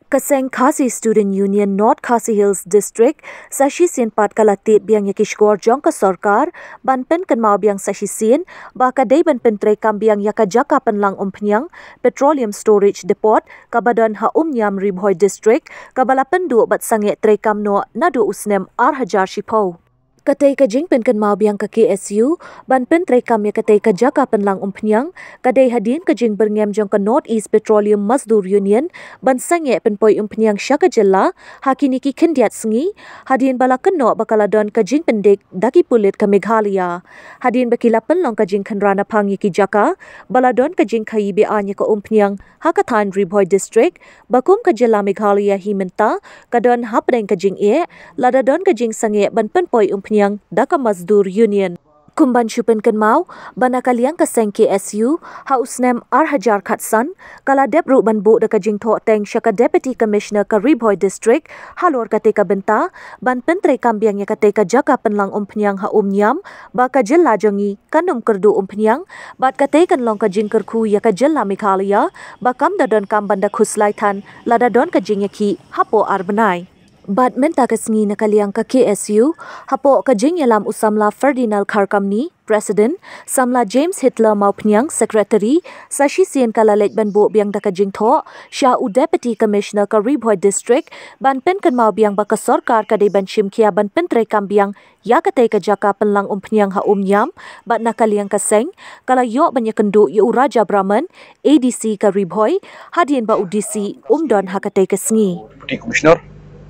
Kaseng Khasi Student Union North Khasi Hills District Sashi Sin Pat Kalatit biang yakishgor jong ka sarkar banpen kan mau biang Sashi Sin ba kadai banpen tre kam biang yakajaka penlang umpnyang Petroleum Storage Depot kabadan ha umnyam Ribhoi District kabala pendu bat sange tre kam no nadu usnem Hajar Shipau. Katai ka jing pen kan mau biang ka KSU ban pen trai kam ya katai ka jaka penlang umpnyang kadai hadin ka jing berngem jong ka North East Petroleum Mazdur Union ban sange pen poi umpnyang syaka jella hakini ki kendiat sengi hadin bala keno bakala don ka jing pendek daki pulit ka Meghalaya hadin bakila penlong ka jing kanrana phang ki jaka bala don ka jing khai be anya ka umpnyang Hakathan Ribhoi District bakum ka jella Meghalaya himenta kadon hapdeng ka jing e lada don ka jing sange ban pen poi umpnyang yang Dhaka Mazdur Union. Kumban syupen kan mau, bana kaliang kaseng KSU, hausnem Hajar Khatsan, kala debru banbu daka jing thok teng syaka Deputy Commissioner ka Ribhoi District, halor kateka benta, ban pentre kambiang ya kateka jaka penlang umpnyang ha umnyam, baka jella jongi, kanum kerdu umpnyang, bat katekan long ka jing kerku ya ka jella Meghalaya, bakam dadon kam banda khuslaitan, ladadon ka jing yaki, hapo arbenai. Bat menta kesengi nakaliang ka KSU, hapo ka jing yalam usamla Ferdinand Kharkamni, President, samla James Hitler Maupnyang, Secretary, Sashi Sin kalalet banbu biang daka jing tho, Shah u Deputy Commissioner ka Ribhoi District, ban pen kan mau biang baka sorkar kadai ban shimkia ban pen trai kambiang, ya katay ka jaka penlang umpnyang ha umnyam, bat nakaliang kaseng, kala yok banyak kendu yu Raja Brahman, ADC ka Ribhoi, hadien ba UDC umdon ha katay kesengi. Deputy Commissioner,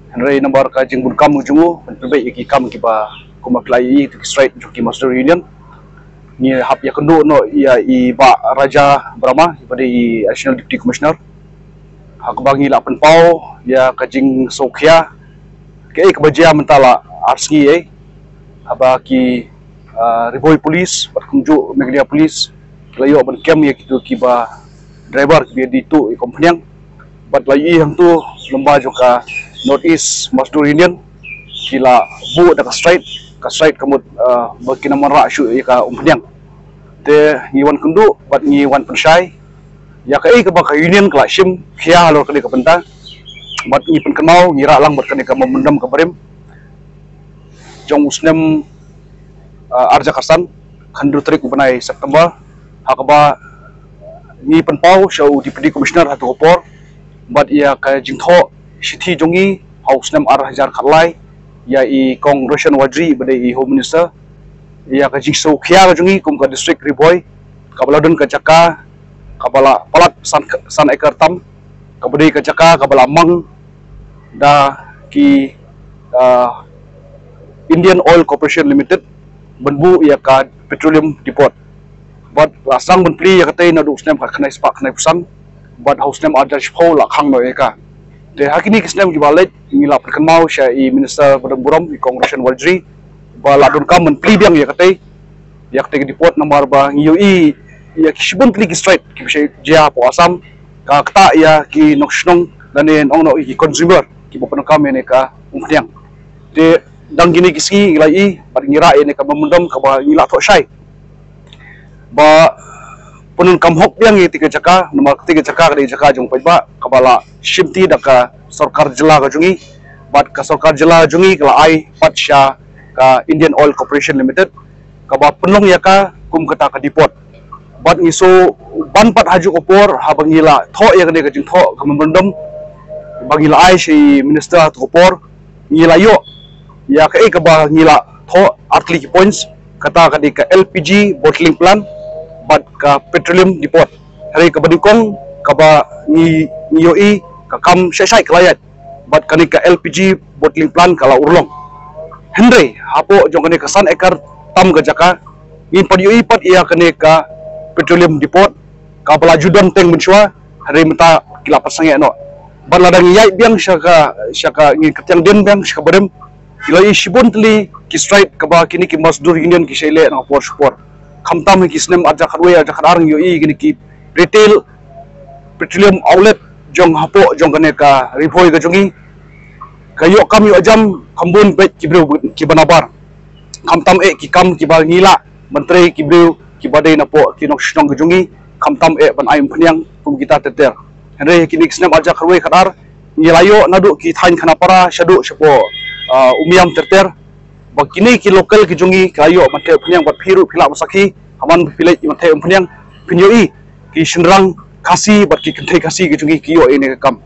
Henry nambar ka jing bun kam jungu penbaik yaki kam kiba kumaklai to straight joki Master Union ni hap ya kendo no ia i ba Raja Brahma pada i National Deputy Commissioner hak bangi la penpau ya ka jing Sokhia ke kebajia mentala arski aba ki Ribhoi Police berkunjuk Meghalaya Police layo ban kem ya kitu kiba driver dia ditu kompanyang bat lai yang tu lomba joka North East Mazdur Union kila bu dak straight kamut bagi nama rakshu ya ka umpanyang te ngiwan kundu bat ngiwan pensyai ya ka ke baka union kala sim khia halor kali ka penta bat ngi pen kenau ngira lang bat kani ka memendam ka barem jong usnem Arja Karsan khandu trik upanai September hakaba ngi penpau show Deputy Commissioner hatu opor bat ia ka jingtho Siti jongi hausnem Hajar Khatlai ya i kong Roshan Wadri bade i Home Minister ya ka jingso khia jongi kum ka district Ribhoi kabala don ka jaka kabala palat san ekar tam kabade ka jaka kabala mang da ki Indian Oil Corporation Limited benbu ya ka Petroleum Depot bat lasang benpli ya katay na du usnem ka khanai spa khanai pusang bat hausnem Hajar Shipau la khang no eka de hakini kisnem ki balet ngila perkan mau sya i Minister Buram i Kongresan Wajri ba ladun kam menpli biang ya katay depot nomor ba ngiu i ya kisbun pli straight ki bisai jia po asam ka kata ya ki nokshnong dan ong no i consumer ki bo kam ne ka umtiang de dang gini kisi ngila i bat ngira ne ka memendam ka ba ngila tho syai ba punun kam hok biang tiga jaka nomor ketiga jaka kadai jaka jong paiba kabala shimti daka sarkar jela ka jungi bat ka sarkar jela jungi kala ai patsha ka Indian Oil Corporation Limited kaba penlong ya ka kum kata ka depot bat ngiso ban pat haju opor habangila tho ya kadai ka jing tho ka memendam bangila ai si minister tu opor ngila yo ya ka ba ngila tho artli points kata kadai ka LPG bottling plant bat ka Petroleum Depot hari ka badikong kaba ni yoi ka kam syai kelayat bat kani ka LPG bottling plant kala urlong Henry hapo jong kani ka san ekar tam ka jaka ni padi pat ia kani ka Petroleum Depot ka pelajudan teng mensyua hari menta kila pasang no bat ladang yai biang syaka ngi ketyang den biang syaka badem kila i shibun tli ki straight ka ba kini ki Mazdur Union ki shele na por support kamtam ki snem Arja Khatway Arja Khatarang yoi gini ki retail petroleum outlet jong hapo jong kane ka Ribhoi ka jongi kayo kam yo jam kambun bet kibreu ki banabar kamtam ki kam ki ba ngila menteri kibreu ki badai na po ki nok shnong ka jongi kamtam ban aim peniang kum kita teter henry kini snap aja kerwe kadar ngilayo nadu ki thain khana para shadu shapo umiam terter bakini ki local ki jungi kayo mate peniang bat phiru phila masaki haman philai mate peniang pinyoi ki shinrang kasi bat ki kenthai kasi ki jungi kiyo ini kam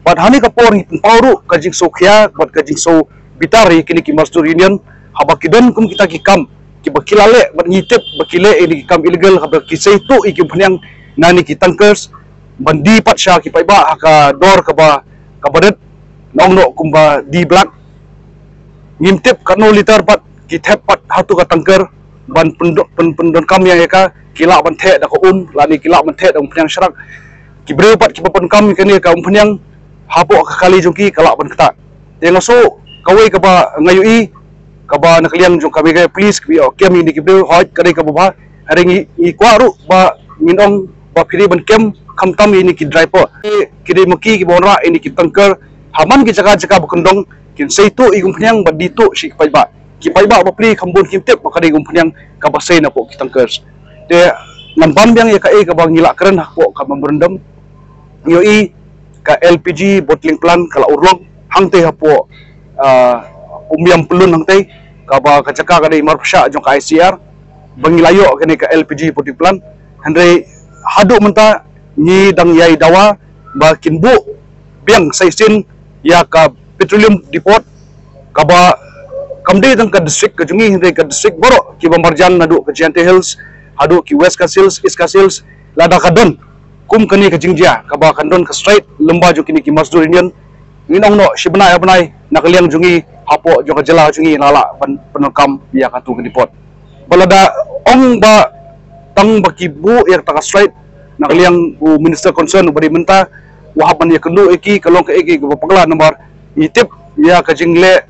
bat hani kapor ni pauru kajing sokhya bat kajing so bitari kini ki Mazdur Union habakidon kum kita ki kam ki bakilale bat ngitip bakile ini ki kam illegal habaki seitu ikim peniang nani ki tankers bandi pat sya ki paiba ka dor ka ba kabadet nong no kumba di black ngimtip karno liter pat ki thep pat hatu ka tanker ban pendon kam yang ka kila ban the da ko lani kila ban the dong peniang syarak ki breu pat ki papan kam kani ka peniang hapo ka kali jongki kala ban kata yang so kawai ka ba ngayui ka ba nakliang jong kami ka please ki kem ni ki breu hoj kani ka ba haring i kwaru ba minong ba phiri ban kem kamtam ini ki driver kiri maki ki bonra ini ki tanker haman ki jaga bekendong kin seitu igum peniang baditu si ki paiba bapli khambun kimtep makade igum peniang ka basai na po ki tankers de man bam yang ya ka e ka bang ngila keren hakpo ka memberendam yoi ka LPG bottling plant kala urlog hangte hapo umiam pelun hangte ka ba ka jaka kade marpsha jong ka ICR bangilayo kene ka LPG bottling plant andre hadu menta ni dang yai dawa ba kinbu biang saisin ya ka petroleum depot ka ba kamde dang ka district ka jungi hinde ka district boro ki Bamarjan nadu ka Jante Hills hadu ki West ka Hills East ka Hills lada ka don kum kani ka jingjia ka ba kandon ka straight lemba jo kini ki Mazdur Union nginong no sibna ya banai nakaliang jungi hapo jo ka jela jungi lala penekam ya ka tu ka depot balada ong ba tang ba kibu ya ta ka straight nakaliang minister concern bari menta wahaban ya kendu eki kalong ke eki pagla nomor itip ya ka jingle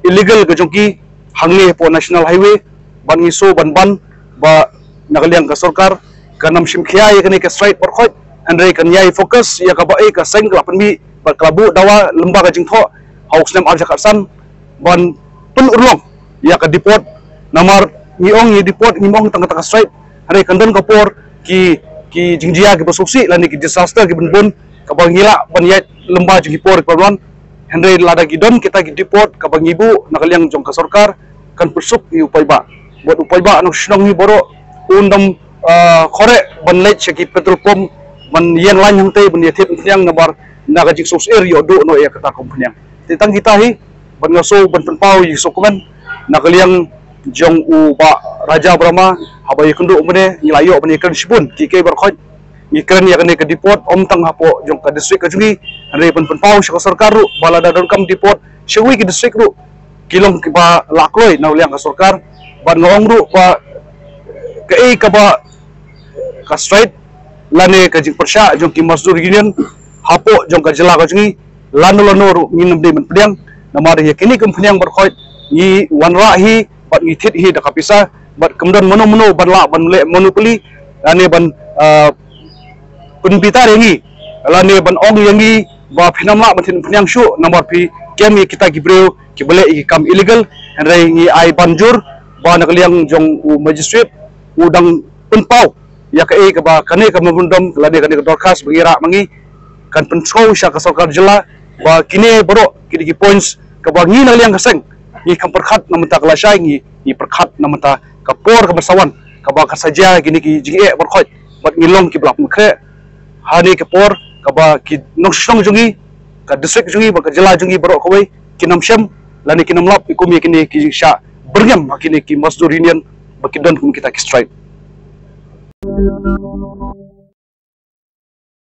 illegal ka jongki hangne po national highway ban ngiso ban ba nakaliang ka sarkar kanam simkhya ya kani ka straight perkhot andre kan yai focus ya ka ba e ka seng kala panmi ba klabu dawa lemba ka jingtho haus nam arja karsan ban pun urlong ya ka depot nomor ngiong ni depot ngimong tang straight andre kandon kapor ki jingjia ki basuksi lani ki disaster ki bunbun ka bangila banyat lemba jung hipor korban henry lada gidon kita ki depot ka bangibu nakaliang jong ka sarkar kan persuk i upaiba buat upaiba anu snong hi boro undam khore banlet ki petrol pump ban yen lan hangte ban yethit nyang nabar naga jing sos area do no ya kata kompanyang titang kita hi ban ngaso ban penpau yi sokumen nakaliang jong u ba Raja Brahma habai kundu umne ngilayo bani kan sibun ki ke berkhoj ngikren ya kene ke depot om tang hapo jong ka district ka jungi re pen pau sa sarkar ru balada don kam depot sewi ki district ru kilong ki ba lakloi na uliang ka sarkar ban ngong ru ba ke e ka ba ka straight lane ka jing persya jong ki Mazdur Union hapo jong ka jela ka jungi lanu ru nginam de men pediang namar ya kini kompanyang berkhoj ni wanra hi bat ngithit hi da kapisa bat kemudian mono banla banle monopoli ane ban penpita rengi lane ban ong yangi ba phinamla matin pnyang shu nomor pi kemi kita gibreu ki bele i kam illegal andre ngi ai banjur ba nakliang jong u magistrate udang penpau ya ka e ka ba kane ka mabundam lane kane ka dorkas bangira mangi kan pensau sya ka sarkar jela ba kine boro kidi points ka ba ngi nakliang kaseng ni kam perkhat namata kelasai ni perkhat namata kapor ka bersawan ka ba ka saja gini ki jinge berkhot bat ngilong ki blak mukhe hani kapor ka ba ki noksong jungi ka district jungi ba ka jela jungi baro kawai kinam syam lani kinam lap ikum kini ki sya bernyam kini ki Mazdur Union bakidon kum kita ki strike